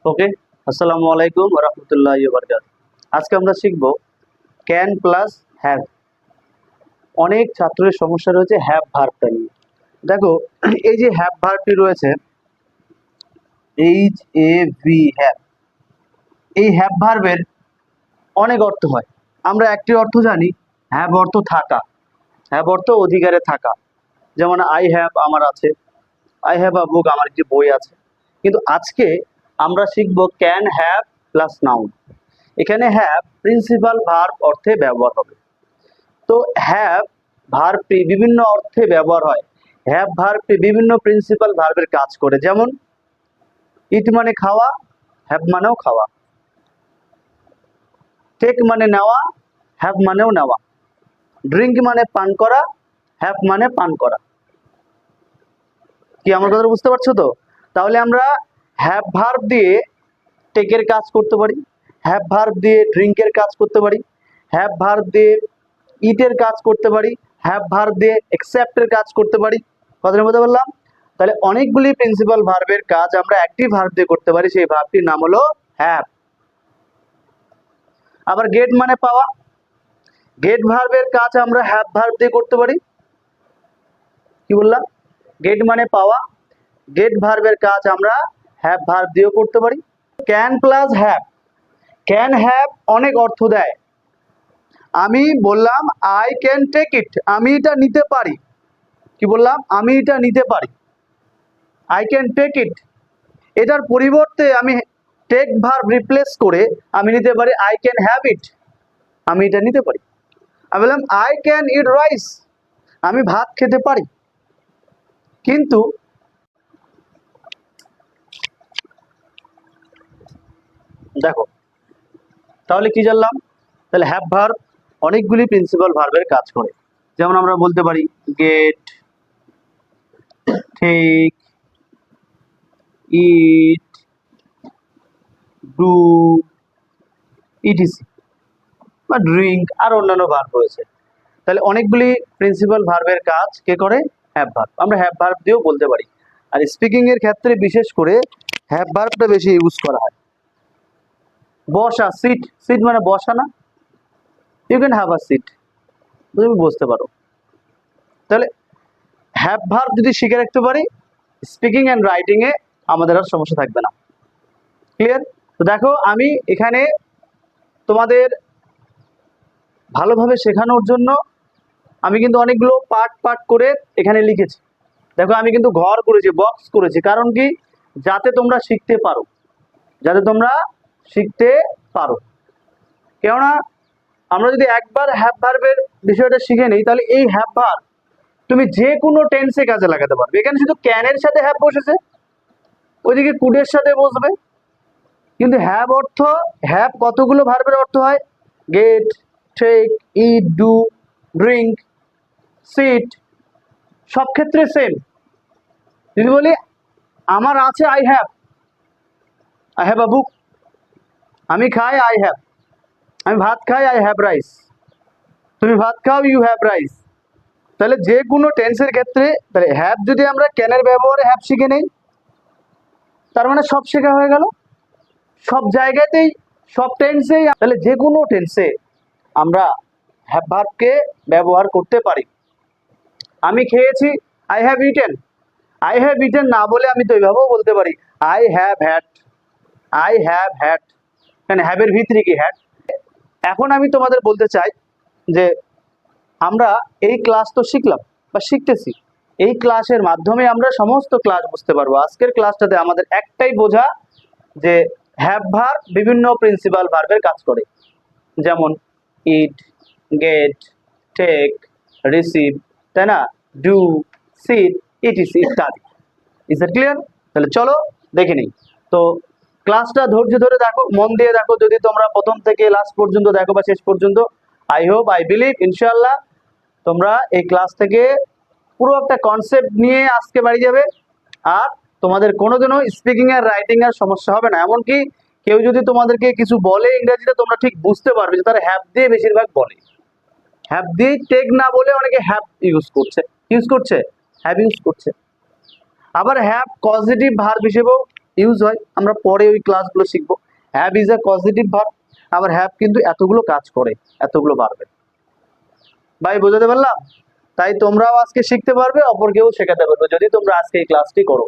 ওকে, আসসালামু আলাইকুম ওয়া রাহমাতুল্লাহি ওয়া বারাকাতুহু। আজকে আমরা শিখব ক্যান প্লাস হ্যাভ। অনেক ছাত্রের সমস্যা রয়েছে হ্যাভ ভার্বটা নিয়ে। দেখো, এই যে হ্যাভ ভার্বটি রয়েছে, এইচ এ ভি হ্যাভ, এই হ্যাভ ভার্বের অনেক অর্থ হয়। আমরা একটি অর্থ জানি, হ্যাভ অর্থ থাকা, হ্যাভ অর্থ অধিকারে থাকা। যেমন আই হ্যাভ, আমার আছে, আই হ্যাভ আ বুক, আমার একটি বই আছে। কিন্তু আজকে আমরা শিখব ক্যান হ্যাভ প্লাস নাউন। এখানে হ্যাভ প্রিন্সিপাল ভার্ব অর্থে ব্যবহার হবে। তো হ্যাভ ভার্বটি বিভিন্ন অর্থে ব্যবহার হয়। হ্যাভ ভার্বটি বিভিন্ন প্রিন্সিপাল ভার্বের কাজ করে। যেমন ইট মানে খাওয়া, হ্যাভ মানেও খাওয়া। টেক মানে নেওয়া, হ্যাভ মানেও নেওয়া। ড্রিঙ্ক মানে পান করা, হ্যাভ মানে পান করা। কি আমার কথা বুঝতে পারছো তো? তাহলে আমরা হ্যাভ ভার্ব দিয়ে টেকের কাজ করতে পারি, হ্যাভ ভার্ব দিয়ে ড্রিঙ্কের কাজ করতে পারি, হ্যাভ ভার্ব দিয়ে ইটের কাজ করতে পারি, হ্যাভ ভার্ব দিয়ে অ্যাকসেপ্টের কাজ করতে পারি। কথাটা বলতে পারলাম? তাহলে অনেকগুলি প্রিন্সিপাল ভার্বের কাজ আমরা একটি ভার্ব দিয়ে করতে পারি, সেই ভার্বটির নাম হলো হ্যাভ। আবার গেট মানে পাওয়া, গেট ভার্বের কাজ আমরা হ্যাভ ভার্ব দিয়ে করতে পারি। কি বললাম? গেট মানে পাওয়া, গেট ভার্বের কাজ আমরা হ্যাভ ভার্ব দিয়েও করতে পারি। Can plus have, can have অনেক অর্থ দেয়। আমি বললাম আই ক্যান টেক ইট, আমি এটা নিতে পারি। কি বললাম? আমি এটা নিতে পারি, আই ক্যান টেক ইট। এটার পরিবর্তে আমি টেক ভার্ব রিপ্লেস করে আমি নিতে পারি আই ক্যান হ্যাভ ইট, আমি এটা নিতে পারি। আমি বললাম আই ক্যান ইট রাইস, আমি ভাত খেতে পারি। কিন্তু দেখো, তাহলে কি জানলাম? তাহলে হ্যাভ ভার্ব অনেকগুলি প্রিন্সিপাল ভার্বের কাজ করে। যেমন আমরা বলতে পারি get, take, eat, do, ETC বা ড্রিঙ্ক আর অন্যান্য ভার্ব রয়েছে। তাহলে অনেকগুলি প্রিন্সিপাল ভার্বের কাজ কে করে? Have verb. আমরা হ্যাভ ভার্ব দিয়েও বলতে পারি। আর স্পিকিং এর ক্ষেত্রে বিশেষ করে হ্যাভ ভার্বটা বেশি ইউজ করা হয়। বসা, সিট, সিট মানে বসা না? You can have a seat, তুমি বসতে পারো। তাহলে হ্যাভ ভার্ব যদি শিখে রাখতে পারি, স্পিকিং অ্যান্ড রাইটিং এ আমাদের আর সমস্যা থাকবে না। ক্লিয়ার? তো দেখো, আমি এখানে তোমাদের ভালোভাবে শেখানোর জন্য আমি কিন্তু অনেকগুলো পার্ট পার্ট করে এখানে লিখেছি। দেখো, আমি কিন্তু ঘর করেছি, বক্স করেছি। কারণ কি? যাতে তোমরা শিখতে পারো, যাতে তোমরা শিখতে পারো। কেননা আমরা যদি একবার হ্যাভ ভার্বের বিষয়টা শিখে নিই, তাহলে এই হ্যাভ ভার্ব তুমি যে কোনো টেন্সে কাজে লাগাতে পারবে। এখানে শুধু ক্যানের সাথে হ্যাভ বসেছে, ওইদিকে কুডের সাথে বসবে। কিন্তু হ্যাভ অর্থ, হ্যাভ কতগুলো ভার্বের অর্থ হয়? Get, take, eat, do, drink, sit, সব ক্ষেত্রে সেম। যদি বলি আমার আছে, I have, I have a book. আমি খাই, আই হ্যাভ। আমি ভাত খাই, আই হ্যাভ রাইস। তুমি ভাত খাও, ইউ হ্যাভ রাইস। তাহলে যে কোনো টেন্সের ক্ষেত্রে তাহলে হ্যাভ যদি আমরা ক্যানের ব্যবহারে হ্যাভ শিখে নেই, তার মানে সব শেখা হয়ে গেল। সব জায়গাতেই, সব টেন্সেই, তাহলে যে কোনো টেন্সে আমরা হ্যাভ ভার্বকে ব্যবহার করতে পারি। আমি খেয়েছি, I have eaten. I have eaten না বলে আমি তো এইভাবেও বলতে পারি I have had, I have had. মানে হ্যাভের ভিতরে কি? হ্যাড। এখন আমি তোমাদের বলতে চাই যে আমরা এই ক্লাস তো শিখলাম বা শিখতেছি, এই ক্লাসের মাধ্যমে আমরা সমস্ত ক্লাস বুঝতে পারবো। আজকের ক্লাসটাতে আমাদের একটাই বোঝা যে হ্যাভ ভার্ব বিভিন্ন প্রিন্সিপাল ভার্বের কাজ করে। যেমন ইট, গেট, টেক, রিসিভ, তাই না? ডু, সিট, ইটিসি ইত্যাদি। Is that clear? তাহলে চলো দেখে নিই। তো ক্লাসটা ধৈর্য ধরে দেখো, মন দিয়ে দেখো। যদি তোমরা প্রথম থেকে লাস্ট পর্যন্ত দেখো বা শেষ পর্যন্ত, আই হোপ, আই বিলিভ, ইনশাআল্লাহ তোমরা এই ক্লাস থেকে পুরো একটা কনসেপ্ট নিয়ে আজকে বাড়ি যাবে। আর তোমাদের কোনোদিনও স্পিকিং আর রাইটিং এর সমস্যা হবে না। এমনকি কেউ যদি তোমাদেরকে কিছু বলে ইংরেজিতে, তোমরা ঠিক বুঝতে পারবে যে তারা হ্যাভ দিয়ে বেশিরভাগ বলে। হ্যাভ দিয়ে টেক না বলে অনেকে হ্যাভ ইউজ করছে, হ্যাভ ইউজ করছে। আবার হ্যাভ পজিটিভ ভার্ব হিসেবেও ইউজ হয়, আমরা পরে ওই ক্লাসগুলো শিখবো। Have is a positive verb, আবার হ্যাভ কিন্তু এতগুলো কাজ করে, এতগুলো ভার্বের। ভাই বোঝাতে পারলাম? তাই তোমরাও আজকে শিখতে পারবে, অপরকেও শেখাতে পারবে যদি তোমরা আজকে এই ক্লাসটি করো।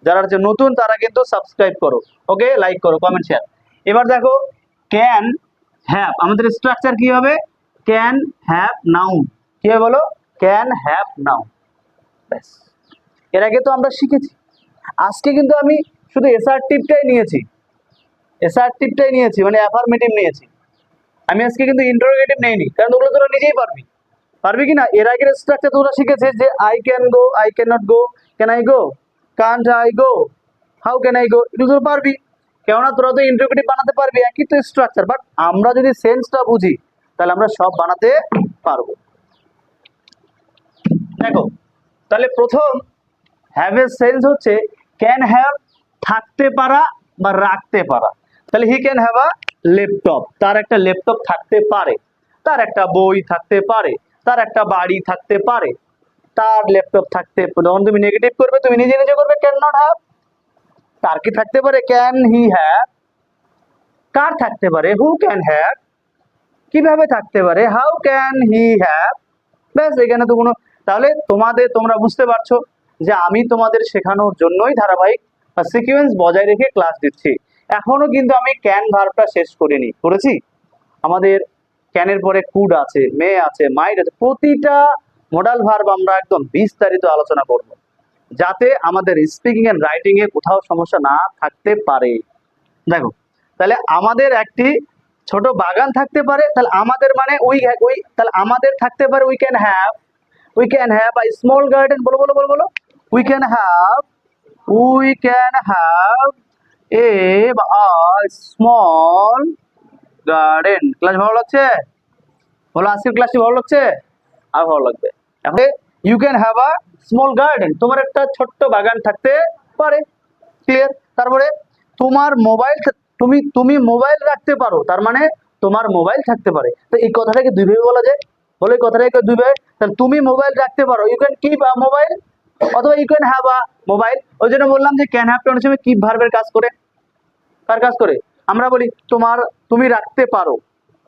যারা হচ্ছে নতুন তারা কিন্তু সাবস্ক্রাইব করো, ওকে, লাইক করো, কমেন্ট শেয়ার। এবার দেখো ক্যান হ্যাভ, আমাদের স্ট্রাকচার কি হবে? ক্যান হ্যাভ নাউন, কি হবে বলো? Can have noun. ব্যাস, এর আগে তো আমরা শিখেছি। আজকে কিন্তু আমি শুধু এসার্টিভটাই নিয়েছি, এসার্টিভটাই নিয়েছি, মানে অ্যাফার্মেটিভ নিয়েছি। আমি আজকে কিন্তু ইন্টারোগেটিভ নেইনি, কারণ ওগুলো তোরা নিজেই পারবি, পারবি কি না? এর আগের স্ট্রাকচার তোরা শিখেছিস যে I can go, I can not go, can I go, Kant I go, how can I go, এগুলো তোরা পারবি, কেননা তোরা তো ইন্টারোগেটিভ বানাতে পারবি, একই তো স্ট্রাকচার। বাট আমরা যদি সেন্সটা বুঝি তাহলে আমরা সব বানাতে পারবো। দেখো তাহলে প্রথম হ্যাভ এর সেন্স হচ্ছে ক্যান হ্যাভ, থাকতে পারা বা রাখতে পারা। তাহলে হি ক্যান হ্যাভ আ ল্যাপটপ, তার একটা ল্যাপটপ থাকতে পারে, তার একটা বই থাকতে পারে, তার একটা বাড়ি থাকতে পারে, তার ল্যাপটপ থাকতে। যখন তুমি নেগেটিভ করবে তুমি নিজে নিজে করবে ক্যান নট হ্যাভ। তার কি থাকতে পারে? Can he have. কার থাকতে পারে? Who can have. কিভাবে থাকতে পারে? How can he have. ব্যাস, এখানে তো কোনো, তাহলে তোমরা বুঝতে পারছো যে আমি তোমাদের শেখানোর জন্যই ধারাবাহিক বা সিকোয়েন্স বজায় রেখে ক্লাস দিচ্ছি। এখনো কিন্তু আমি ক্যান ভার্বটা শেষ করিনি, করেছি? আমাদের ক্যানের পরে কুড আছে, মে আছে, মাইট আছে, প্রতিটা মডাল ভার্ব আমরা একদম বিস্তারিত আলোচনা করব, যাতে আমাদের স্পিকিং এন্ড রাইটিং এ কোথাও সমস্যা না থাকতে পারে। দেখো তাহলে আমাদের একটি ছোট বাগান থাকতে পারে, তাহলে আমাদের মানে ওই তাহলে আমাদের থাকতে পারে we can have a small garden. বলো বলো বলো বলো, we can have a small garden. Class ভালো লাগছে? বলো আজকের ক্লাসটি ভালো লাগছে? আর ভালো লাগবে। এখন you can have a small garden, তোমার একটা ছোট্ট বাগান থাকতে পারে। ক্লিয়ার? তারপরে তোমার মোবাইল, তুমি মোবাইল রাখতে পারো, তার মানে তোমার মোবাইল থাকতে পারে। তো এই কথাটাকে দুইভাবে বলা যায়, বলো এই কথাটাকে দুইভাবে। তাহলে তুমি মোবাইল রাখতে পারো, you can keep a mobile, অথবা you can have a mobile. ওই জন্য বললাম যে ক্যান হ্যাভটা অনেক সময় কিপ ভার্বের কাজ করে। কার কাজ করে? আমরা বলি তুমি রাখতে পারো,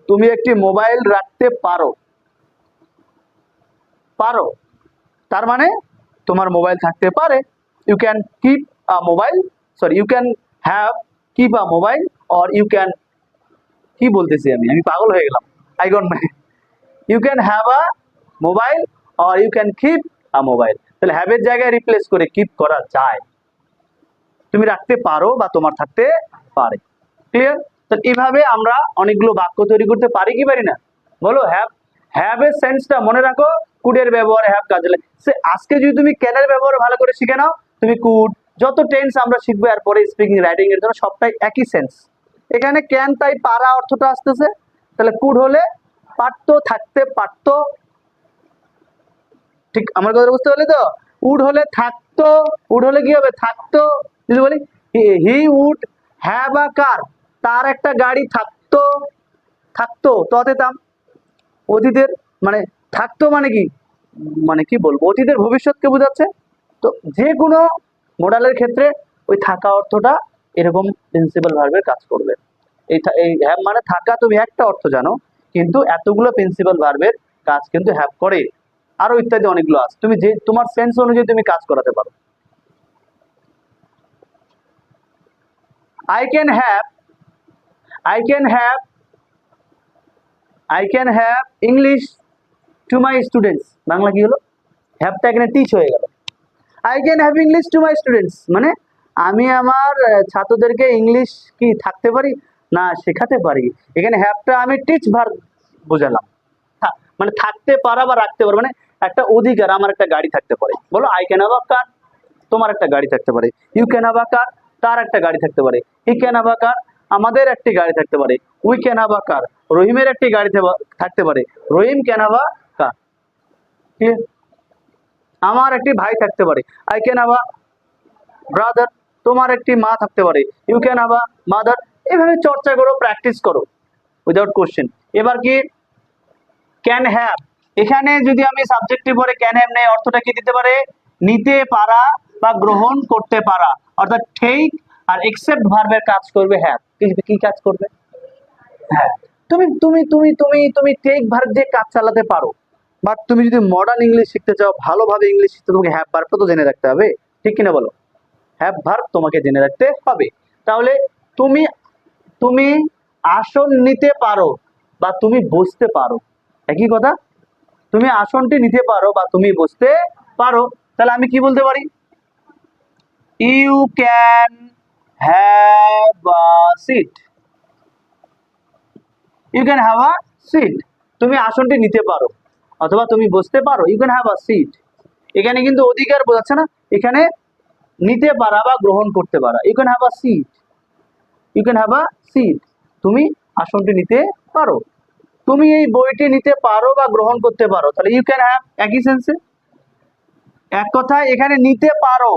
তুমি একটি মোবাইল রাখতে পারো, পারো, তার মানে তোমার মোবাইল থাকতে পারে। You can keep a mobile, sorry you can have keep a mobile, or you can, কি বলতেছি আমি পাগল হয়ে গেলাম, I don't know. You can have a mobile or you can keep a mobile. তাহলে হ্যাভের জায়গায় রিপ্লেস করে কিপ করা যায়। তুমি রাখতে পারো বা তোমার থাকতে পারে। ক্লিয়ার? তো এইভাবে আমরা অনেকগুলো বাক্য তৈরি করতে পারি কি পারি না? বলো হ্যাভ এর সেন্সটা মনে রাখো, কুডের ব্যবহারে হ্যাভ কাজে লাগে। আজকে যদি তুমি ক্যানের ব্যবহার ভালো করে শিখে নাও, তুমি কুড, যত টেন্স আমরা শিখবো এরপরে স্পিকিং রাইটিং এর জন্য সবটাই একই সেন্স। এখানে ক্যান তাই পারা অর্থটা আসতেছে, তাহলে কুড হলে পারতো, থাকতে পারতো। ঠিক আমার কথা বুঝতে পারলে তো? উড হলে থাকতো, উড হলে কি হবে? থাকতো। যদি বলি হি উড হ্যাভ আ কার, তার একটা গাড়ি থাকতো, থাকতো তো অতেতাম অতীতের, মানে থাকতো মানে কি, মানে কি বলবো, অতীতের ভবিষ্যৎকে বোঝাচ্ছে। তো যে কোনো মডালের ক্ষেত্রে ওই থাকা অর্থটা এরকম প্রিন্সিপাল ভার্বের কাজ করবে। এই হ্যাভ মানে থাকা, তুমি একটা অর্থ জানো, কিন্তু এতগুলো প্রিন্সিপাল ভার্বের কাজ কিন্তু হ্যাভ করে। আরো ইত্যাদি অনেকগুলো আছে, তুমি যে তোমার সেন্স অনুযায়ী তুমি কাজ করাতে পারো। I can have, I can have, I can have English to my students. Bangla কি হলো? হ্যাভটা এখানে টিচ হয়ে গেল। I can have English to my students মানে আমি আমার ছাত্রদেরকে ইংলিশ কি থাকতে পারি না শেখাতে পারি। এখানে হ্যাভটা আমি টিচ ভার্ব বোঝালাম, মানে থাকতে পারা বা রাখতে পারা, মানে একটা অধিকার, আমার একটা গাড়ি থাকতে পারে। বলো আই ক্যান হ্যাভ আ কার, তোমার একটা গাড়ি থাকতে পারে। ইউ ক্যান হ্যাভ আ কার, তার একটা গাড়ি থাকতে পারে। হি ক্যান হ্যাভ আ কার, আমাদের একটি গাড়ি থাকতে পারে। We can have a car, রহিমের একটি গাড়ি থাকতে পারে। Rahim can have a car. ঠিক আছে? আমার একটি ভাই থাকতে পারে। I can have a brother, তোমার একটি মা থাকতে পারে। You can have a mother. এভাবে চর্চা করো, প্র্যাকটিস করো উইদাউট কোশ্চেন। এবার কি ক্যান হ্যাভ, এখানে যদি আমি সাবজেক্টিভ পরে ক্যান হ্যাভ নেই, অর্থটা কি দিতে পারে? নিতে পারা বা গ্রহণ করতে পারা, অর্থাৎ টেক আর এক্সেপ্ট ভার্বের কাজ করবে হ্যাভ। কি কাজ করবে? হ্যাঁ, তুমি তুমি তুমি তুমি তুমি টেক ভার্ব দিয়ে কাজ চালাতে পারো, বাট তুমি যদি মডার্ন ইংলিশ শিখতে চাও, ভালোভাবে ইংলিশ শিখতে, তোমাকে হ্যাভ ভার্বটা তো জেনে রাখতে হবে, ঠিক কিনা বলো? হ্যাভ ভার্ব তোমাকে জেনে রাখতে হবে। তাহলে তুমি তুমি আসন নিতে পারো বা তুমি বসতে পারো, একই কথা। তুমি আসনটি নিতে পারো বা তুমি বসতে পারো। তাহলে আমি কি বলতে পারি? You can have a seat. You can have a seat. তুমি আসনটি নিতে পারো অথবা তুমি বসতে পারো। You can have a seat. এখানে কিন্তু অধিকার বোঝাচ্ছে না, এখানে নিতে পারা বা গ্রহণ করতে পারা। You can have a seat. You can have a seat. তুমি আসনটি নিতে পারো। তুমি এই বইটি নিতে পারো বা গ্রহণ করতে পারো। তাহলে ইউ ক্যান হ্যাভ একই সেন্সে। এক কথায় এখানে নিতে পারো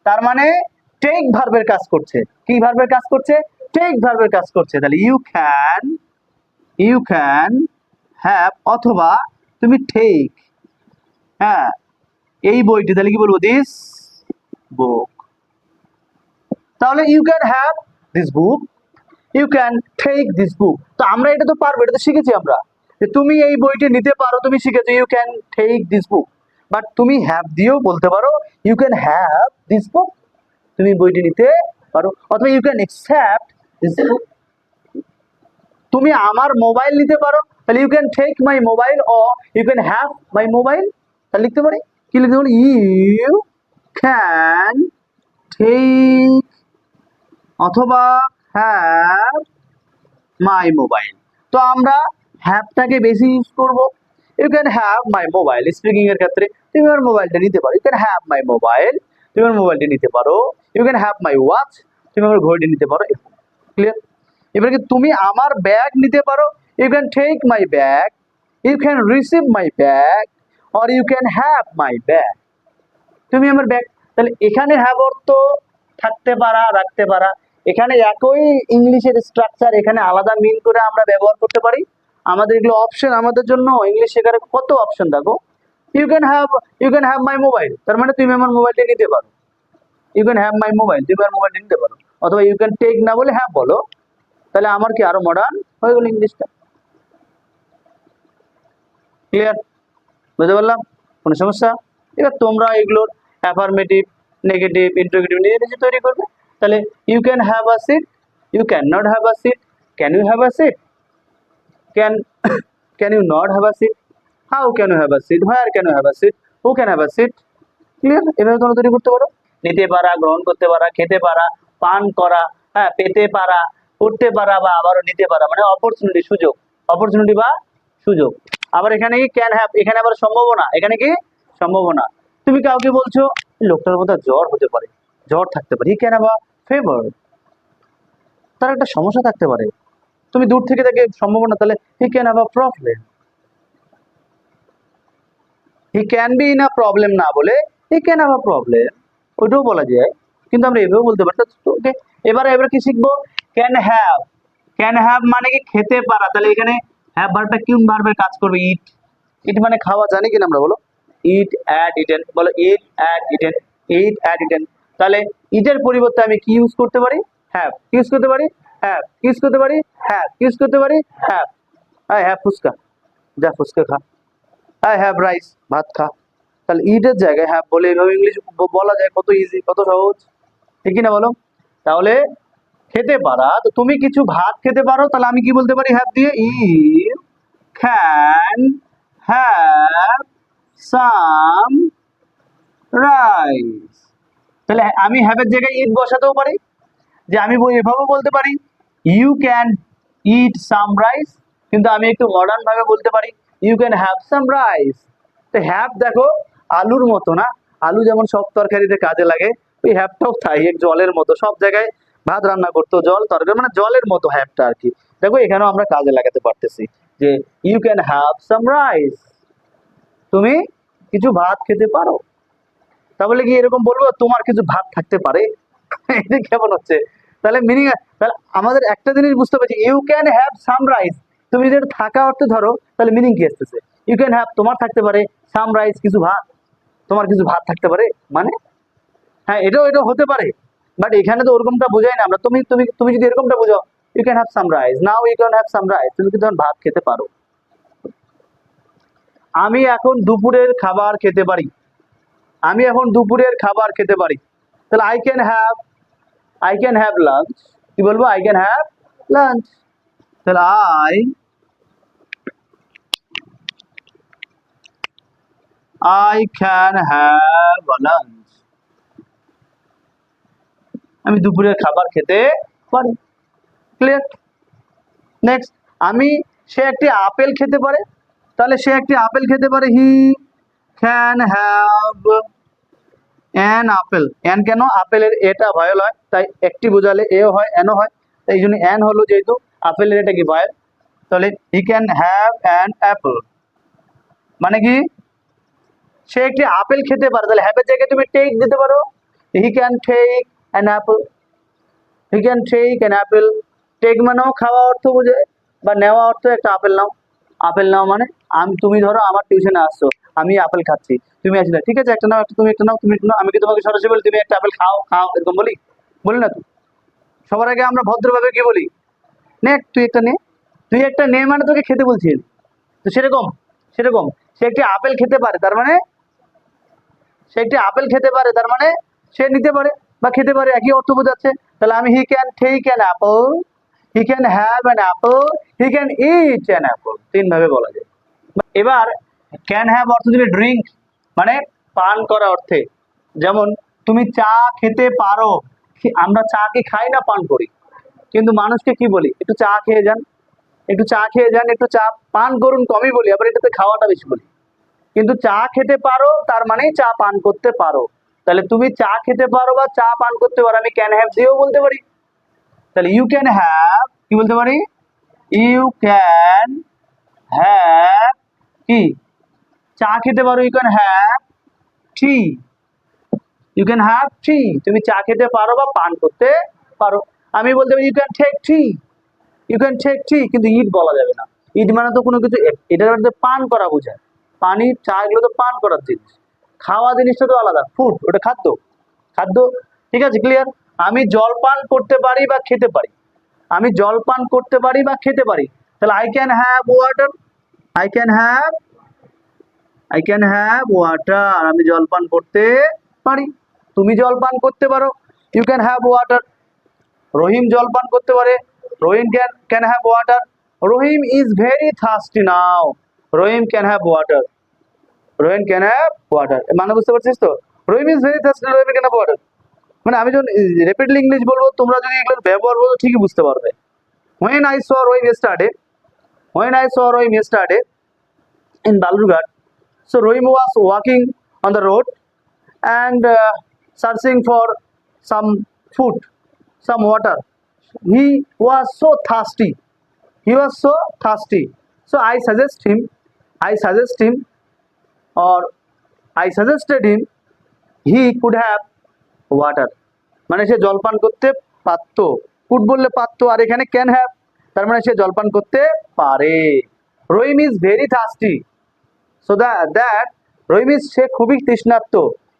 তার মানে টেক ভার্বের কাজ করছে। কি ভার্বের কাজ করছে? টেক ভার্বের কাজ করছে। তাহলে ইউ ক্যান হ্যাভ অথবা তুমি টেক, হ্যাঁ, এই বইটি। তাহলে কি বলবো? This book. তাহলে you can have this book, you can take this book. তো আমরা এটা তো পারবো, এটা তো শিখেছি আমরা যে তুমি এই বইটি নিতে পারো, তুমি শিখেছো you can take this book. But তুমি হ্যাভ দিয়েও বলতে পারো you can have this book, তুমি বইটি নিতে পারো। অথবা you can accept this book. তুমি আমার মোবাইল নিতে পারো, তাহলে you can take my mobile ও you can have my mobile. তাহলে লিখতে পারি কি? লিখতে পারি ইউ ক্যান টেক অথবা হ্যাভ মাই মোবাইল। তো আমরা হ্যাভটাকে বেশি ইউজ করব। You can have my mobile speaking এর ক্ষেত্রে তুমি আমার মোবাইলটা নিতে পারো। You can have my mobile, তুমি আমার মোবাইলটি নিতে পারো। You can have my watch, তুমি আমার ঘড়িটি নিতে পারো। ক্লিয়ার? এবার কি তুমি আমার ব্যাগ নিতে পারো, you can take my bag, you can receive my bag or you can have my bag. তুমি আমার ব্যাগ। তাহলে এখানে হ্যাভ অর্থ থাকতে পারা, রাখতে পারা। এখানে একই ইংলিশের স্ট্রাকচার, এখানে আলাদা মিন করে আমরা ব্যবহার করতে পারি। আমাদের এগুলো অপশন, আমাদের জন্য ইংলিশ শেখার কত অপশন দেখো। You can have my mobile, তার মানে তুমি আমার মোবাইলটা নিতে পারো। You can have my mobile, তুমি আমার মোবাইলটা নিতে পারো। অথবা ইউ ক্যান টেক না বলে হ্যাভ বলো, তাহলে আমার কি আরো মডার্ন হয়ে গেল ইংলিশটা। ক্লিয়ার? বুঝতে পারলাম? কোনো সমস্যা? এবার তোমরা এগুলোর অ্যাফার্মেটিভ, নেগেটিভ, ইন্টারোগেটিভ নিজে নিজে তৈরি করবে। তাহলে you can have a seat, you can not have a seat, can you have a seat, can can you not have a seat, how can you have a seat, where can you have a seat, who can have a seat. Clear? এভাবে তোমরা তৈরি করতে পারো। নিতে পারা, গ্রহণ করতে পারা, খেতে পারা, পান করা, হ্যাঁ, পেতে পারা, করতে পারা বা আবারও নিতে পারা, মানে অপরচুনিটি, সুযোগ। অপরচুনিটি বা সুযোগ। আবার এখানে কি ক্যান হ্যাভ, এখানে আবার সম্ভাবনা, এখানে কি সম্ভাবনা। তুমি কাউকে বলছো লোকটার মধ্যে জ্বর হতে পারে, জ্বর থাকতে পারে, he can have a fever, তার একটা সমস্যা থাকতে পারে। তুমি দূর থেকে তাকে সম্ভাবনা, তাহলে হি can have a problem. He can be in a problem না বলে হি ক্যান হ্যাভ আ প্রবলেম, ওইটাও বলা যায়, কিন্তু আমরা এভাবে বলতে পারি। ওকে, এবার কি শিখবো? Can have. ক্যান হ্যাভ মানে কি খেতে পারা। তাহলে এখানে হ্যাভ ভার্বটা কোন ভার্বের কাজ করবে? ইট। ইট মানে খাওয়া, জানি কিনা আমরা? বলো ইট অ্যাট ইটেন, বলো eat ate eaten, eat ate eaten. তাহলে ইটের পরিবর্তে আমি কি ইউজ করতে পারি? হ্যাভ ইউজ করতে পারি, হ্যাভ ইউজ করতে পারি, হ্যাভ ইউজ করতে পারি, হ্যাভ। আই হ্যাভ ফুচকা, যা ফুচকা খা। আই হ্যাভ রাইস, ভাত খা। তাহলে ইটের জায়গায় হ্যাভ বলে এইভাবে ইংলিশ বলা যায়, কত ইজি, কত সহজ, ঠিক না বলো? তাহলে খেতে পারা, তো তুমি কিছু ভাত খেতে পারো, তাহলে আমি কি বলতে পারি হ্যাভ দিয়ে? You can have some rice. তাহলে আমি হ্যাভের জায়গায় ইট বসাতেও পারি, যে আমি এভাবে বলতে পারি you can eat some rice, কিন্তু আমি একটু মডার্ন ভাবে বলতে পারি you can have some rice. তো হ্যাভ দেখো আলুর মতো না, আলু যেমন সব তরকারিতে কাজে লাগে, ওই হ্যাভটাও তাই, এক জলের মতো, সব জায়গায় ভাত রান্না করতো, জল তরকারি, মানে জলের মতো হ্যাভটা আর কি। দেখো এখানেও আমরা কাজে লাগাতে পারতেছি যে you can have some rice, তুমি কিছু ভাত খেতে পারো। তাহলে কি এরকম বলবো তোমার কিছু ভাত থাকতে পারে? এটা কেমন হচ্ছে? তাহলে মিনিং, তাহলে আমাদের একটা জিনিস বুঝতে পারছি, you can have some rice, তুমি যদি থাকা অর্থে ধরো, তাহলে মিনিং কি আসতেছে? ইউ ক্যান হ্যাভ তোমার থাকতে পারে, সাম রাইস কিছু ভাত, তোমার কিছু ভাত থাকতে পারে, মানে হ্যাঁ, এটাও হতে পারে, বাট এখানে তো ওরকমটা বোঝাই না আমরা। তুমি তুমি তুমি যদি এরকমটা বোঝাও, you can have some rice, now you can have some rice, তুমি কিন্তু তখন ভাত খেতে পারো। আমি এখন দুপুরের খাবার খেতে পারি, আমি এখন দুপুরের খাবার খেতে পারি। তাহলে আই ক্যান হ্যাভ লাঞ্চ, কি বলবো? I can have lunch. তাহলে আই ক্যান হ্যাভ লাঞ্চ, আমি দুপুরের খাবার খেতে পারি। ক্লিয়ার? নেক্সট, সে একটি আপেল খেতে পারে, তাহলে সে একটি আপেল খেতে পারে, he can have an apple. An কেন? আপেলের এটা ভয়েল হয়, তাই একটি বোঝালে এও হয় এনও হয়, তাই এই জন্য অ্যান হলো, যেহেতু আপেলের এটা কি ভয়েল, তাহলে হি ক্যান হ্যাভ অ্যান অ্যাপল। মানে কি? সে একটি আপেল খেতে পারে, তাহলে হ্যাভের জায়গায় তুমি টেক দিতে পারো, he can take an apple, he can take an apple. Take মানেও খাওয়া অর্থ বোঝে, বা নেওয়া অর্থ, একটা আপেল নাও। আপেল নাও মানে তুমি ধরো আমার টিউশনে আসছো, আমি আপেল খাচ্ছি, তুমি আসলে ঠিক আছে একটা নাও, একটা তুমি একটা নাও, তুমি একটা নাও, আমি কি তোমাকে সরাসরি বলি তুমি একটা আপেল খাও খাও, এরকম বলি? বলি না তো। সবার আগে আমরা ভদ্রভাবে কি বলি? নে, তুই একটা নে। তুই একটা নে মানে তোকে খেতে বলছি। তো সেরকম সেরকম সে একটি আপেল খেতে পারে, তার মানে সে একটি আপেল খেতে পারে, তার মানে সে নিতে পারে বা খেতে পারে, একই অর্থ বোঝাচ্ছে। তাহলে আমি he can take an apple, he can have an apple, he can eat an apple, তিন ভাবে বলা যায়। এবার ক্যান হ্যাভ অর্থ দিলে ড্রিঙ্ক, মানে পান করা অর্থে। যেমন তুমি চা খেতে পারো, আমরা চা কি খাই না, পান করি। কিন্তু মানুষকে কি বলি? একটু চা খেয়ে যান, একটু চা খেয়ে যান, একটু চা পান করুন, কমই বলি, আবার এটাতে খাওয়াটা বেশি বলি। কিন্তু চা খেতে পারো তার মানেই চা পান করতে পারো। তাহলে তুমি চা খেতে পারো বা চা পান করতে পারো, আমি ক্যান হ্যাভ দিয়েও বলতে পারি। তাহলে ইউ ক্যান হ্যাভ, কি বলতে পারি? ইউ ক্যান হ্যাভ কি? চা খেতে পারো, you can have tea, you can have tea, তুমি চা খেতে পারো বা পান করতে পারো। আমি বলতে পারি you can take tea, you can take tea, কিন্তু ইট বলা যাবে না। ইট মানে তো কোনো কিছু, এটার মধ্যে পান করা বোঝায়। পানি, চা, এগুলো তো পান করার জিনিস। খাওয়া জিনিসটা তো আলাদা, ফুড, ওটা খাদ্য, খাদ্য। ঠিক আছে, ক্লিয়ার? আমি জল পান করতে পারি বা খেতে পারি, আমি জল পান করতে পারি বা খেতে পারি। তাহলে I can have water, I can have I can have water, আমি জল পান করতে পারি। তুমি জল পান করতে পারো, you can have water. Rahim জল পান করতে পারে, Rahim can have water. Rahim is very thirsty now, Rahim can have water, Rahim can have water. মানে বুঝতে পারছিস তো? Rahim is very thirsty, Rahim can have water. মানে আমি যখন রেপিডলি ইংলিশ বলবো, তোমরা যদি এগুলোর ব্যবহার বলো ঠিকই বুঝতে পারবে। When I saw Rohim yesterday, when I saw Rohim yesterday in Balurghat, so Rohim was walking on the road and searching for some food, some water. He was so thirsty. He was so thirsty. So I suggest him, or I suggested him, he could have water. মানে সে জলপান করতে পারতো। Could বললে পারতো, আর এখানে can have, তার মানে সে জলপান করতে পারে। Rahim is very thirsty, so that Rahim is, সে খুবই তৃষ্ণার্ত,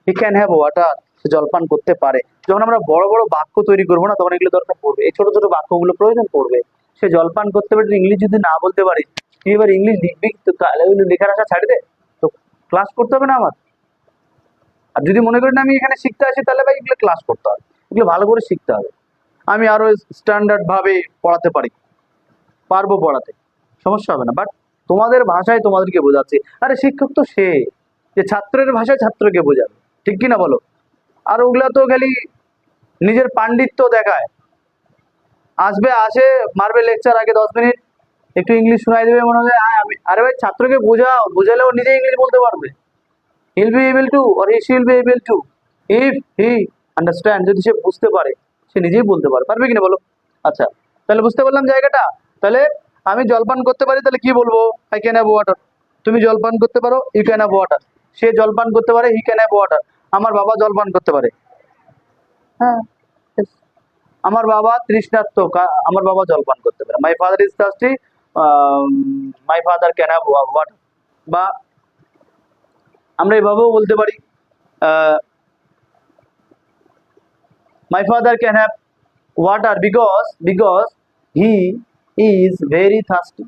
হি ক্যান হ্যাভ ওয়াটার, সে জলপান করতে পারে। যখন আমরা বড় বড় বাক্য তৈরি করবো না, তখন এগুলো দরকার পড়বে, এই ছোট ছোট বাক্যগুলো প্রয়োজন পড়বে। সে জলপান করতে পারে, ইংলিশ যদি না বলতে পারিস, তুই এবার ইংলিশ লিখবি তো লেখার আশা ছাড়ি দে, তো ক্লাস করতে হবে না আমার। আর যদি মনে করি না আমি এখানে শিখতে আসি, তাহলে ভাই এগুলো ক্লাস করতে হবে, এগুলো ভালো করে শিখতে হবে। আমি আরো স্ট্যান্ডার্ড ভাবে পড়াতে পারবো পড়াতে, সমস্যা হবে না। বাট তোমাদের ভাষায় তোমাদেরকে বোঝাচ্ছি। আরে শিক্ষক তো সে, যে ছাত্রের ভাষায় ছাত্রকে বোঝাবে, ঠিক কিনা বলো? আর ওগুলা তো খালি নিজের পাণ্ডিত্য দেখায়, আসে মারবে লেকচার আগে 10 মিনিট, একটু ইংলিশ শোনাই দেবে, মনে হয় আমি, আরে ভাই ছাত্রকে বোঝালে ও নিজে ইংলিশ বলতে পারবে। he'll be able to, or she will be able to, if he understand, যদি সে বুঝতে পারে, সে নিজেই বলতে পারবে কিনা বলো? আচ্ছা, তাহলে বুঝতে পারলাম জায়গাটা। তাহলে আমি জলপান করতে পারি, তাহলে কি বলবো? I can have water. তুমি জলপান করতে পারো, ইউ ক্যান হ্যাভ ওয়াটার। সে জলপান করতে পারে, হি ক্যান হ্যাভ ওয়াটার। আমার বাবা জলপান করতে পারে, হ্যাঁ, yes. আমার বাবা তৃষ্ণার্ত, আমার বাবা জলপান করতে পারে, my father is thirsty, my father can have water. বা আমরা এভাবেও বলতে পারি, My father can have water because he is very thirsty.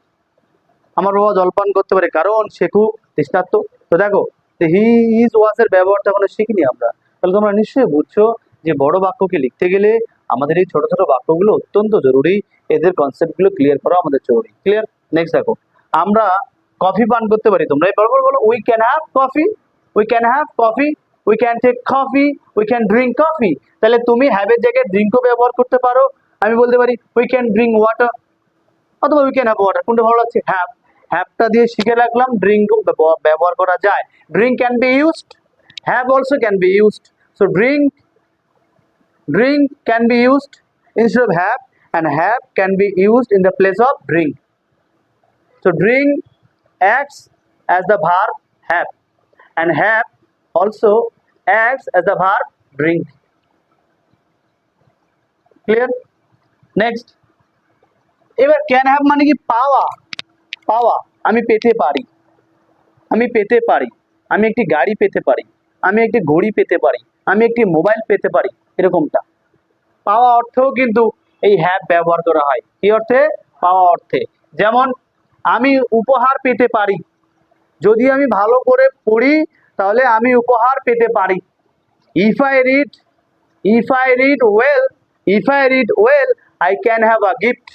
আমার বাবা জলপান করতে পারে কারণ সে খুব তৃষ্ণার্ত। তো দেখো, হি ইজ ওয়াজ এর ব্যবহারটা এখনো শিখিনি আমরা। তাহলে তোমরা নিশ্চয়ই বুঝছো যে বড় বাক্যকে লিখতে গেলে আমাদের এই ছোট ছোট বাক্যগুলো অত্যন্ত জরুরি, এদের কনসেপ্টগুলো ক্লিয়ার করা আমাদের জরুরি। ক্লিয়ার? নেক্সট দেখো, আমরা কফি পান করতে পারি। তোমরা এবার বলো we can have coffee, we can have coffee, we can take coffee, we can drink coffee. তাহলে তুমি হ্যাভের জায়গায় ড্রিঙ্কও ব্যবহার করতে পারো। আমি বলতে পারি উই ক্যান ড্রিঙ্ক ওয়াটার, অথবা উই ক্যান হ্যাভ ওয়াটার। কোনটা ভালো লাগছে? হ্যাভ। হ্যাভটা দিয়ে শিখে রাখলাম ড্রিঙ্কও ব্যবহার করা যায়। Drink can be used, have also can be used. So drink can be used instead of have, and have can be used in the place of drink. So drink acts as the verb have, and have also acts as the verb drink. Clear? Next, এবার can have মানে কি? পাওয়া। পাওয়া, আমি পেতে পারি, আমি পেতে পারি, আমি একটি গাড়ি পেতে পারি, আমি একটি ঘড়ি পেতে পারি, আমি একটি মোবাইল পেতে পারি, এরকমটা। পাওয়া অর্থেও কিন্তু এই হ্যাভ ব্যবহার করা হয়। কি অর্থে? পাওয়া অর্থে। যেমন আমি উপহার পেতে পারি, যদি আমি ভালো করে পড়ি তাহলে আমি উপহার পেতে পারি। If I read well, if I read well I can have a gift,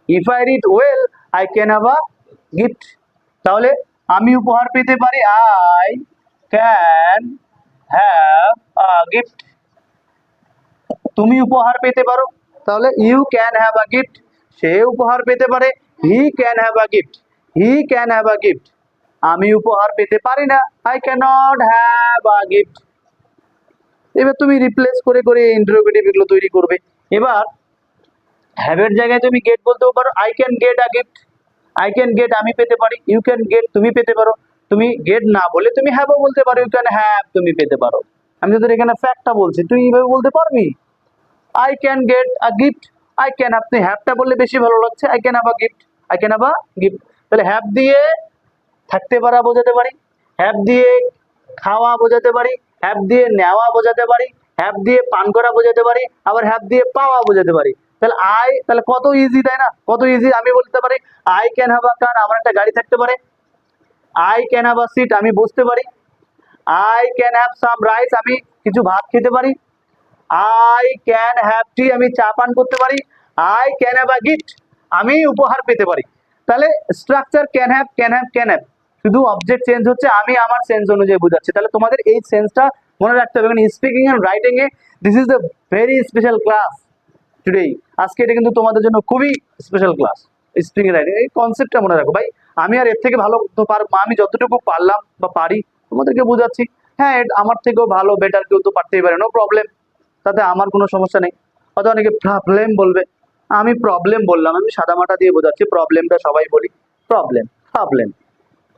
if I read well I can have a gift. তাহলে আমি উপহার পেতে পারি, I can have a gift. তুমি উপহার পেতে পারো, তাহলে you can have a gift. সে উপহার পেতে পারে, he can have a gift, he can have a gift. আমি উপহার পেতে পারি না, I can not have a gift. এবার তুমি রিপ্লেস করে করে ইন্টারোগেটিভ এগুলো তৈরি করবে। এবার হ্যাভের জায়গায় তুমি গেট বলতেও পারো, I can get a gift, I can get আমি পেতে পারি, ইউ ক্যান গেট তুমি পেতে পারো। তুমি গেট না বলে তুমি হ্যাভও বলতে পারো, ইউ ক্যান হ্যাভ তুমি পেতে পারো। আমি তোদের এখানে ফ্যাক্টটা বলছি, তুই এইভাবে বলতে পারবি। I can get a gift, I can, আপনি হ্যাভটা বললে বেশি ভালো লাগছে, I can have a gift, I can have a gift. তাহলে হ্যাভ দিয়ে থাকতে পারা বোঝাতে পারি, হ্যাভ দিয়ে খাওয়া বোঝাতে পারি, হ্যাভ দিয়ে নেওয়া বোঝাতে পারি, হ্যাভ দিয়ে পান করা বোঝাতে পারি, আবার হ্যাভ দিয়ে পাওয়া বোঝাতে পারি। তাহলে কত ইজি, তাই না? কত ইজি। আমি বলতে পারি I can have a car, আমার একটা গাড়ি থাকতে পারে। I can have a seat, আমি বসতে পারি। I can have some rice, আমি কিছু ভাত খেতে পারি। আই ক্যান হ্যাভ টি, আমি চা পান করতে পারি। I can have a gift, আমি উপহার পেতে পারি। তাহলে structure can have, can have, can have, শুধু অবজেক্ট চেঞ্জ হচ্ছে, আমি আমার সেন্স অনুযায়ী বোঝাচ্ছি। তাহলে তোমাদের এই সেন্সটা মনে রাখতে হবে। স্পিকিং এন্ড রাইটিং এ this is the very special class today. আজকে এটা কিন্তু তোমাদের জন্য খুবই special class. Speaking and writing এই কনসেপ্টটা মনে রাখো ভাই। আমি আর এর থেকে ভালো তো পারবো, আমি যতটুকু পারলাম বা পারি তোমাদেরকে বোঝাচ্ছি। হ্যাঁ, আমার থেকেও ভালো বেটার কেউ তো পারতেই পারে, নো প্রবলেম, তাতে আমার কোনো সমস্যা নেই। হয়তো অনেকে প্রবলেম বলবে, আমি প্রবলেম বললাম, আমি সাদামাটা দিয়ে বোঝাচ্ছি। প্রবলেমটা সবাই বলি, প্রবলেম প্রবলেম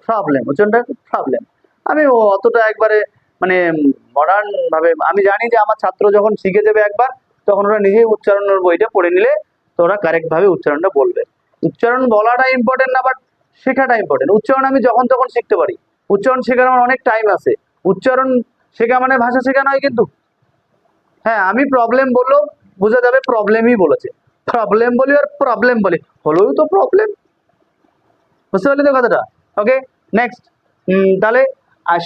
প্রবলেম, ওজনটা প্রবলেম। আমি অতটা একবারে মানে মডার্ন ভাবে, আমি জানি যে আমার ছাত্র যখন শিখে যাবে একবার, তখন ওরা নিজেই উচ্চারণের বইটা পড়ে নিলে তো ওরা কারেক্ট ভাবে উচ্চারণটা বলবে। উচ্চারণ বলাটা ইম্পর্টেন্ট না, বাট শেখাটা ইম্পর্টেন্ট। উচ্চারণ আমি যখন তখন শিখতে পারি, উচ্চারণ শেখার আমার অনেক টাইম আছে। উচ্চারণ শেখা মানে ভাষা শেখা নয় কিন্তু। হ্যাঁ, আমি প্রবলেম বললো বোঝা যাবে প্রবলেমই বলেছে, প্রবলেম বলি আর প্রবলেম বলি, হলোই তো প্রবলেম। বুঝতে পারলি তো কথাটা? Okay, next. তাহলে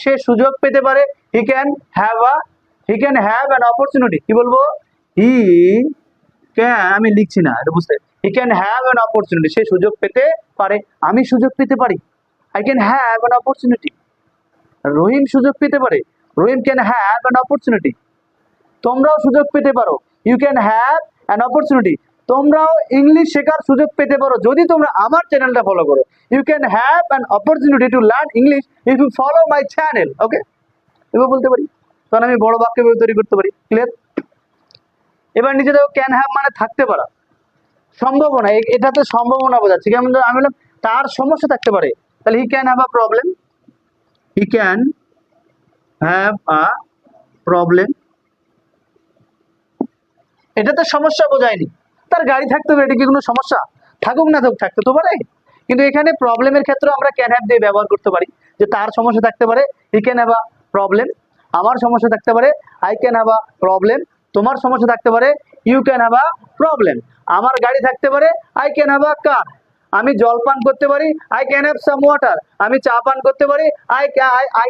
সে সুযোগ পেতে পারে, he can have an opportunity. কি বলবো? হি ক্যান, আমি লিখছি না, এটা বুঝতে, he can have an opportunity, সে সুযোগ পেতে পারে, আমি সুযোগ পেতে পারি, I can have an opportunity. Rahim সুযোগ পেতে পারে, Rahim can have an opportunity. তোমরাও সুযোগ পেতে পারো, you can have an opportunity. তোমরাও ইংলিশ শেখার সুযোগ পেতে পারো যদি তোমরা আমার চ্যানেলটা ফলো করো। You can have an opportunity to learn English if you follow my channel. Okay, এবার বলতে পারি, তখন আমি বড় বাক্য তৈরি করতে পারি। ক্লিয়ার? এবার নিচে দেখো, ক্যান হ্যাভ মানে থাকতে পারা, সম্ভাবনা, এটাতে সম্ভাবনা বোঝাচ্ছে। কেমন? আমি বললাম তার সমস্যা থাকতে পারে, তাহলে হি can have a problem, he can have a problem. এটাতে সমস্যা বোঝায়নি, তার গাড়ি থাকতে পারে, এটা কি কোনো সমস্যা? থাকুক না থাকুক, থাকতে তো পারে। কিন্তু এখানে প্রবলেমের ক্ষেত্রে আমরা ক্যান হ্যাভ দিয়ে ব্যবহার করতে পারি, যে তার সমস্যা থাকতে পারে, he can have a problem. আমার সমস্যা থাকতে পারে, I can have a problem. তোমার সমস্যা থাকতে পারে, you can have a problem. আমার গাড়ি থাকতে পারে, I can have a car. আমি জল পান করতে পারি, I can have some water. আমি চা পান করতে পারি, আই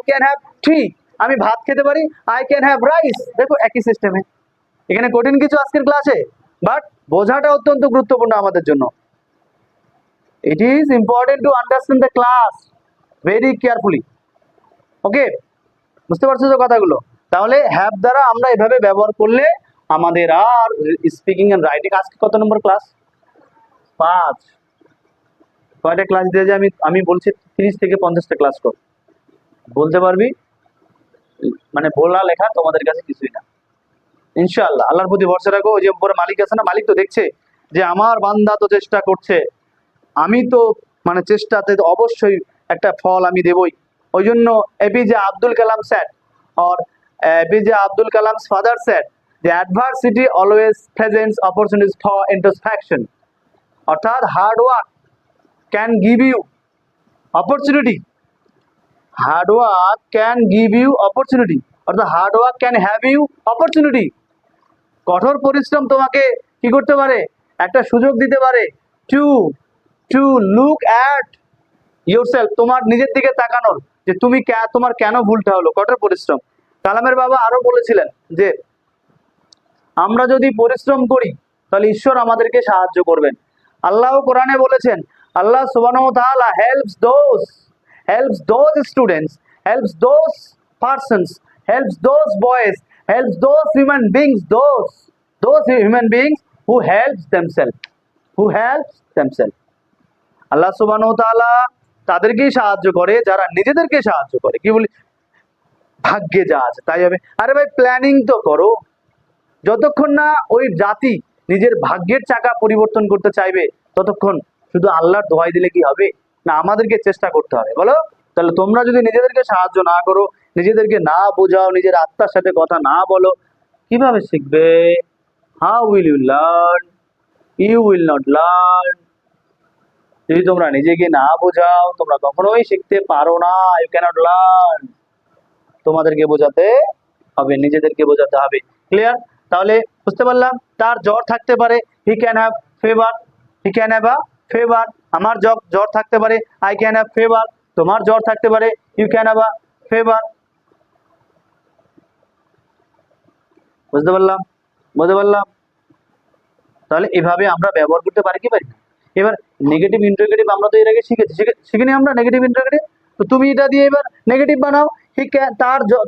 ক্যান হ্যাভ টি। আমি ভাত খেতে পারি, আই ক্যান হ্যাভ রাইস। দেখো একই সিস্টেমে, এখানে কঠিন কিছু আজকের ক্লাসে, বাট বোঝাটা অত্যন্ত গুরুত্বপূর্ণ আমাদের জন্য। It is important to understand the class very carefully. Okay, বুঝতে পারছো তো কথাগুলো? তাহলে হ্যাভ দ্বারা আমরা এভাবে ব্যবহার করলে আমাদের আর স্পিকিং এন্ড রাইটিং। আজকে কত নম্বর ক্লাস? 5। কয়টা ক্লাস দিয়ে যে আমি বলছি 30 থেকে 50টা ক্লাস কর, বলতে পারবি? মানে বলা লেখা তোমাদের কাছে কিছুই না। ইনশাআল্লাহ আল্লাহর প্রতি ভরসা রাখো। ওই যে উপরে মালিক আছে না, মালিক তো দেখছে যে আমার বান্দা তো চেষ্টা করছে, আমি তো মানে চেষ্টাতে অবশ্যই একটা ফল আমি দেবই। ওই জন্য APJ Abdul Kalam said, or APJ Abdul Kalam's father said, the adversity always presents opportunities for introspection. অর্থাৎ hard work can give you opportunity, hard work can give you opportunity, অর্থাৎ hard work can have you opportunity. কঠোর পরিশ্রম তোমাকে কি করতে পারে? একটা সুযোগ দিতে পারে to to look at yourself, তোমার নিজের দিকে তাকানোর, যে তুমি তোমার কেন ভুলটা হলো। কঠোর পরিশ্রম। কালামের বাবা আরো বলেছিলেন যে আমরা যদি পরিশ্রম করি তাহলে ঈশ্বর আমাদেরকে সাহায্য করবেন। আল্লাহ কোরআনে বলেছেন, আল্লাহ সুবহানাহু ওয়া তাআলা helps those students, helps those persons, helps those boys, helps those human beings, those human beings who helps themselves. আল্লাহ সুবহানাহু ওয়া তাআলা তাদেরকেই সাহায্য করে যারা নিজেদেরকে সাহায্য করে। কি বলি? ভাগ্যে যা আছে তাই হবে। আরে ভাই প্ল্যানিং তো করো। যতক্ষণ না ওই জাতি নিজের ভাগ্যের চাকা পরিবর্তন করতে চাইবে ততক্ষণ শুধু আল্লাহর দোহাই দিলে কি হবে? না, আমাদেরকে চেষ্টা করতে হবে, বলো? তাহলে তোমরা যদি নিজেদেরকে সাহায্য না করো, নিজেদেরকে না বোঝাও, নিজের আত্মার সাথে কথা না বলো, কিভাবে শিখবে? How will you learn? You will not learn. যদি তোমরা নিজেকে না বোঝাও তোমরা কখনোই শিখতে পারো না। You can't learn. তোমাদেরকে বোঝাতে হবে, নিজেদেরকে বোঝাতে হবে। ক্লিয়ার? তাহলে বুঝতে পারলাম। তার জ্বর থাকতে পারে, he can have fever, he can have a fever. আমার জ্বর থাকতে পারে, আই ক্যান হ্যাভ ফিভার। তোমার জ্বর থাকতে পারে, you can have a fever. বুঝতে পারলাম? তাহলে এভাবে আমরা ব্যবহার করতে পারি কি পারি না? এবার নেগেটিভ ইন্টারোগেটিভ আমরা তো এর আগে শিখিনি আমরা নেগেটিভ ইন্টারোগেটিভ। তো তুমি এটা দিয়ে এবার নেগেটিভ বানাও।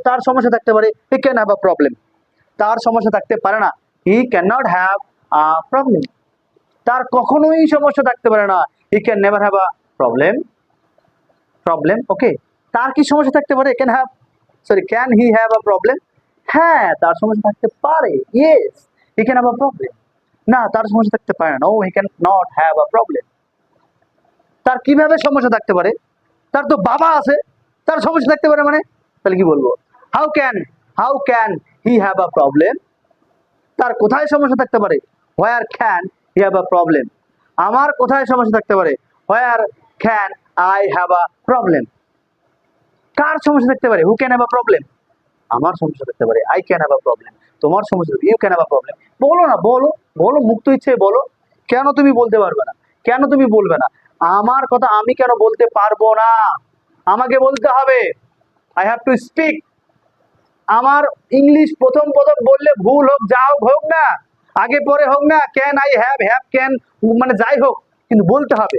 তার সমস্যা থাকতে পারে, he can have a problem. তার সমস্যা থাকতে পারে না, he can not have a problem. তার কখনোই সমস্যা থাকতে পারে না, he can never have a problem. Okay. তার কি সমস্যা থাকতে পারে? Can he have a problem? হ্যাঁ, তার সমস্যা থাকতে পারে। Yes, he can have a problem. না, তার সমস্যা থাকতে পারে না, no he can not have a problem. তার কিভাবে সমস্যা থাকতে পারে? তার তো বাবা আছে, তার সমস্যা থাকতে পারে মানে? তাহলে কি বলবো? How can he have a problem? তার কোথায় সমস্যা থাকতে পারে? Where can he have a problem? আমার কোথায় সমস্যা থাকতে পারে? Where can I have a problem? কার সমস্যা থাকতে পারে? Who can have a problem? আমার সমস্যা থাকতে পারে, I can have a problem. তোমার সমস্যা, you can have a problem. বলো না, বলো মুক্ত ইচ্ছে বলো। কেন তুমি বলতে পারবে না? কেন তুমি বলবে না? আমার কথা আমি কেন বলতে পারবো না? আমাকে বলতে হবে। I have to speak. আমার ইংলিশ প্রথম বললে ভুল হোক, যা হোক না, আগে পরে হোক না, ক্যান আই হ্যাভ ক্যান, মানে যাই হোক, কিন্তু বলতে হবে।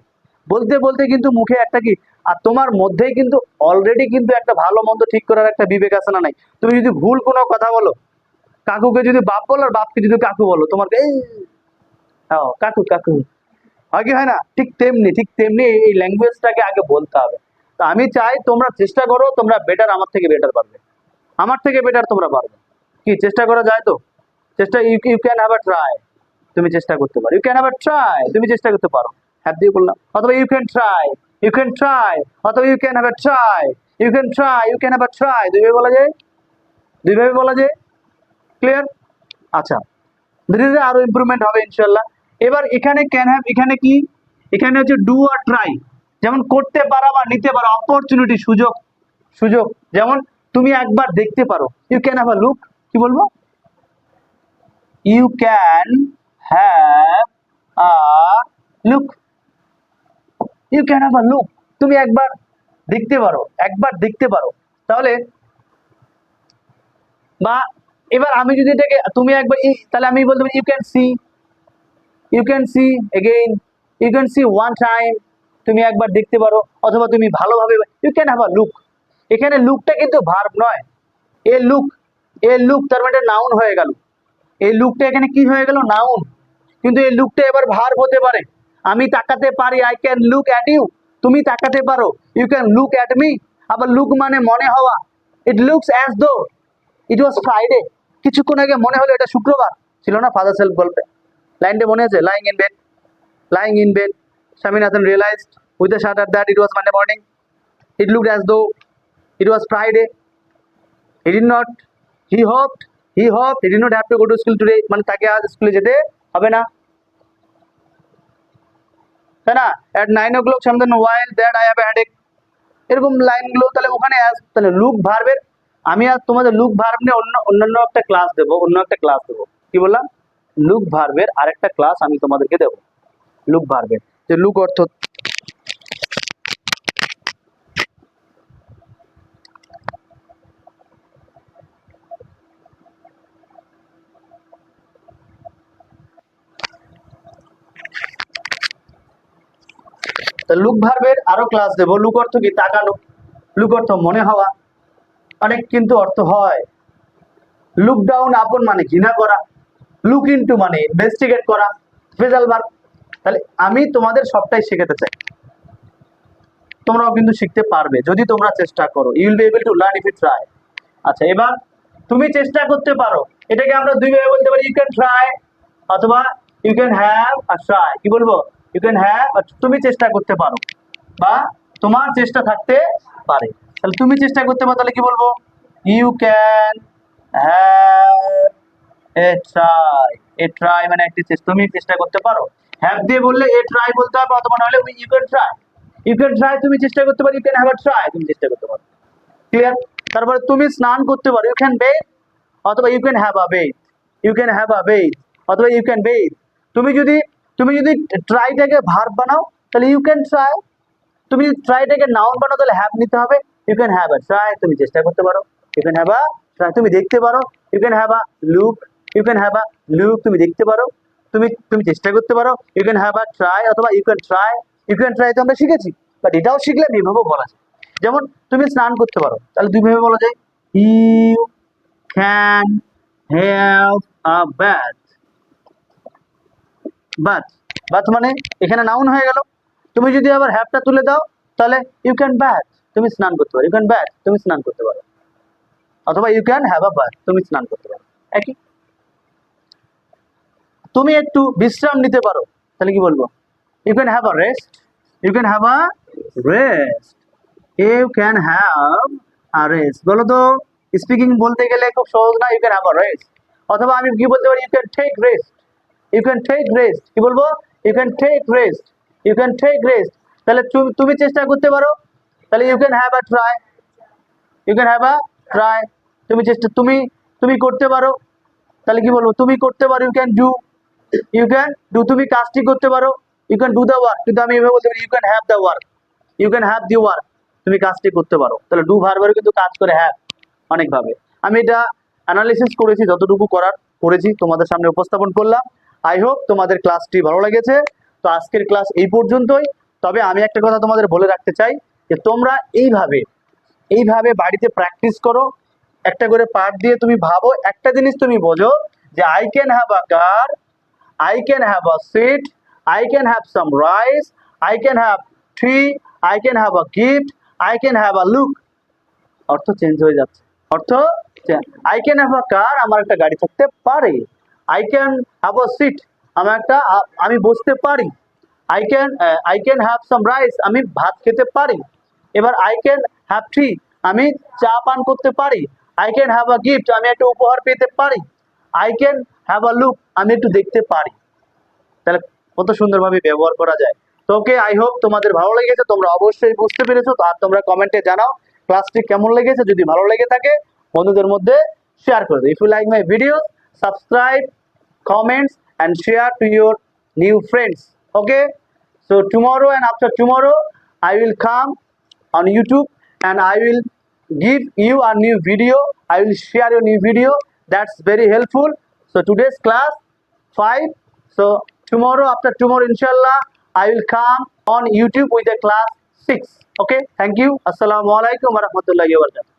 বলতে কিন্তু মুখে একটা কি, আর তোমার মধ্যেই কিন্তু অলরেডি কিন্তু একটা ভালো মন্দ ঠিক করার একটা বিবেক আছে না নাই? তুমি যদি ভুল কোনো কথা বলো, কাকুকে যদি বাপ বলো আর বাপকে যদি কাকু বলো, তোমার এই কাকু হয় কি হয় না? ঠিক তেমনি এই ল্যাঙ্গুয়েজটাকে আগে বলতে হবে। তো আমি চাই তোমরা চেষ্টা করো, তোমরা বেটার, আমার থেকে বেটার পারবে, আমার থেকে বেটার তোমরা পারবে। কি চেষ্টা করা যায় তো? চেষ্টা, you can have a try. তুমি চেষ্টা করতে পারো, you can have a try, তুমি চেষ্টা করতে পারো। হ্যাভ দিয়ে বললাম, অথবা ইউ ক্যান ট্রাই, অথবা you can have a try, you can have a try. দুইভাবে বলা যায়। ক্লিয়ার? আচ্ছা, ধীরে ধীরে আরো ইমপ্রুভমেন্ট হবে ইনশাল্লাহ। এবার এখানে ক্যান হ্যাভ, এখানে কি, এখানে হচ্ছে ডু আর ট্রাই। যেমন করতে পারা বা নিতে পারো, অপরচুনিটি, সুযোগ। যেমন তুমি একবার দেখতে পারো, you can have a look. কি বলবো? You can have a look. You can have a look, তুমি একবার দেখতে পারো, একবার দেখতে পারো। তাহলে বা এবার আমি যদি এটাকে তুমি একবার তাহলে আমি বলতে পারি you can see, you can see again, you can see one time, তুমি একবার দেখতে পারো, অথবা তুমি ভালোভাবে you can have a look. এখানে লুকটা কিন্তু ভার্ব নয়, এ লুক, এ লুক তার মানে নাউন হয়ে গেল। এই লুকটা এখানে কি হয়ে গেল, নাউন। কিন্তু এই লুকটা এবার ভার্ব হতে পারে। আমি তাকাতে পারি, I can look at you, তুমি তাকাতে পারো, you can look at me. আবার লুক মানে মনে হওয়া, it looks as though it was Friday, কিছুক্ষণ আগে মনে হলো এটা শুক্রবার ছিল না ফাদার সেলফ গল্পে, লাইনটা মনে আছে, lying in bed, lying in bed, Swaminathan realized with a shudder that it was Monday morning. It looked as though it was Friday. He did not, he hoped he did not have to go to school today. মানে তাকে আজ স্কুলে যেতে হবে না, তাই না? At 9 o'clock something while that I have a headache. এরকম লাইনগুলো তাহলে ওখানে তাহলে লুক ভার্বের, আমি আজ তোমাদের লুক ভার্ব নিয়ে অন্যান্য একটা ক্লাস দেবো, অন্য একটা ক্লাস দেবো। কি বললাম? লুক ভার্বের আরেকটা ক্লাস আমি তোমাদেরকে দেবো। লুক ভার্বের যে লুক অর্থ, লুক ভার্বের আরো ক্লাস দেবো। লুক অর্থ কি? তাকানো। লুক অর্থ মনে হওয়া, অনেক কিন্তু অর্থ হয়। লুক ডাউন আপন মানে ঘৃণা করা, লুক ইনটু মানে ইনভেস্টিগেট করা, ফ্রেজাল ভার্ব। তাহলে আমি তোমাদের সবটাই শেখাতে চাই, তোমরাও কিন্তু শিখতে পারবে যদি তোমরা চেষ্টা করো। You will be able to learn if you try. আচ্ছা, এবার তুমি চেষ্টা করতে পারো, এটাকে আমরা দুই ভাবে বলতে পারি, ইউ ক্যান ট্রাই অথবা you can have a try. কি বলবো? ইউ ক্যান হ্যাভ, তুমি চেষ্টা করতে পারো বা তোমার চেষ্টা থাকতে পারে। তাহলে তুমি চেষ্টা করতে পারো, তাহলে কি বলবো? You can have a try. A try মানে একটি চেষ্টা, তুমি চেষ্টা করতে পারো। হ্যাভ দিয়ে বললে এ ট্রাই বলতে হবে, অথবা নাহলে you can try. You can try তুমি চেষ্টা করতে পারো, you can have a try তুমি চেষ্টা করতে পারো। ক্লিয়ার? তারপরে তুমি স্নান করতে পারো, ইউ ক্যান বেথ অথবা you can have a bath, you can have a bath অথবা ইউ ক্যান বেথ। তুমি যদি ট্রাইটাকে ভার্ব বানাও তাহলে ইউ ক্যান ট্রাই, তুমি যদি ট্রাইটাকে নাউন বানাও তাহলে হ্যাভ নিতে হবে। You can have a try, তুমি চেষ্টা করতে পারো, you can have a try, তুমি দেখতে পারো, you can have a look, you can have a look, তুমি দেখতে পারো, তুমি চেষ্টা করতে পারো, you can have a try অথবা you can try. You can try তো আমরা শিখেছি, বাট এটাও শিখলে এভাবেও বলা যায়। যেমন তুমি স্নান করতে পারো, তাহলে দুইভাবে বলা যায়, you can have a bath. Bath, bath মানে এখানে নাউন হয়ে গেল। তুমি যদি আবার হ্যাভটা তুলে দাও তাহলে ইউ ক্যান ব্যাথ, তুমি স্নান করতে পারো, ইউ ক্যান ব্যাথ তুমি স্নান করতে পারো, অথবা you can have a bath তুমি স্নান করতে পারো, একই। তুমি একটু বিশ্রাম নিতে পারো, তাহলে কি বলবো? You can have a rest, you can have a rest, you can have a rest. বলো তো, স্পিকিং বলতে গেলে খুব সহজ না, you can have a rest. অথবা আমি কি বলতে পারি? You can take rest, you can take rest. কি বলবো? You can take rest, you can take rest. তাহলে তুমি চেষ্টা করতে পারো, তাহলে you can have a try, you can have a try. তুমি চেষ্টা, তুমি করতে পারো, তাহলে কি বলবো? তুমি করতে পারো, you can do, you can do, তুমি কাজটি করতে পারো, you can do the work. কিন্তু আমি এভাবে বলতে পারি, you can have the work, you can have the work, তুমি কাজটি করতে পারো। তাহলে ডু ভার্বেরও কিন্তু কাজ করে হ্যাভ অনেকভাবে। আমি এটা অ্যানালিসিস করেছি, যতটুকু করেছি তোমাদের সামনে উপস্থাপন করলাম। আই হোপ তোমাদের ক্লাসটি ভালো লেগেছে। তো আজকের ক্লাস এই পর্যন্তই। তবে আমি একটা কথা তোমাদের বলে রাখতে চাই যে তোমরা এইভাবে বাড়িতে প্র্যাকটিস করো, একটা করে পার্ট দিয়ে তুমি ভাবো, একটা জিনিস তুমি বোঝো যে I can have a car, I can have a seat, I can have some rice, I can have tea, I can have a gift, I can have a look. অর্থ চেঞ্জ হয়ে যাচ্ছে, অর্থ I can have a car, আমার একটা গাড়ি থাকতে পারে। I can have a seat, আমি বসতে পারি। I can have some rice, আমি ভাত খেতে পারি। এবার I can have tea, আমি চা পান করতে পারি। I can have a gift, আমি একটা উপহার পেতে পারি। I can have a look, আমি একটু দেখতে পারি। তাহলে কত সুন্দরভাবে ব্যবহার করা যায়। তো ওকে, আই হোপ তোমাদের ভালো লেগেছে, তোমরা অবশ্যই বুঝতে পেরেছো। আর তোমরা কমেন্টে জানাও ক্লাসটি কেমন লেগেছে। যদি ভালো লেগে থাকে বন্ধুদের মধ্যে শেয়ার করে দাও। If you like my video, subscribe comments and share to your new friends. Okay, so tomorrow and after tomorrow I will come on YouTube and I will give you a new video. I will share a new video that's very helpful. So today's class 5. So tomorrow after tomorrow inshallah I will come on YouTube with a class 6. Okay, thank you. Assalamu alaikum warahmatullahi wabarakatuh.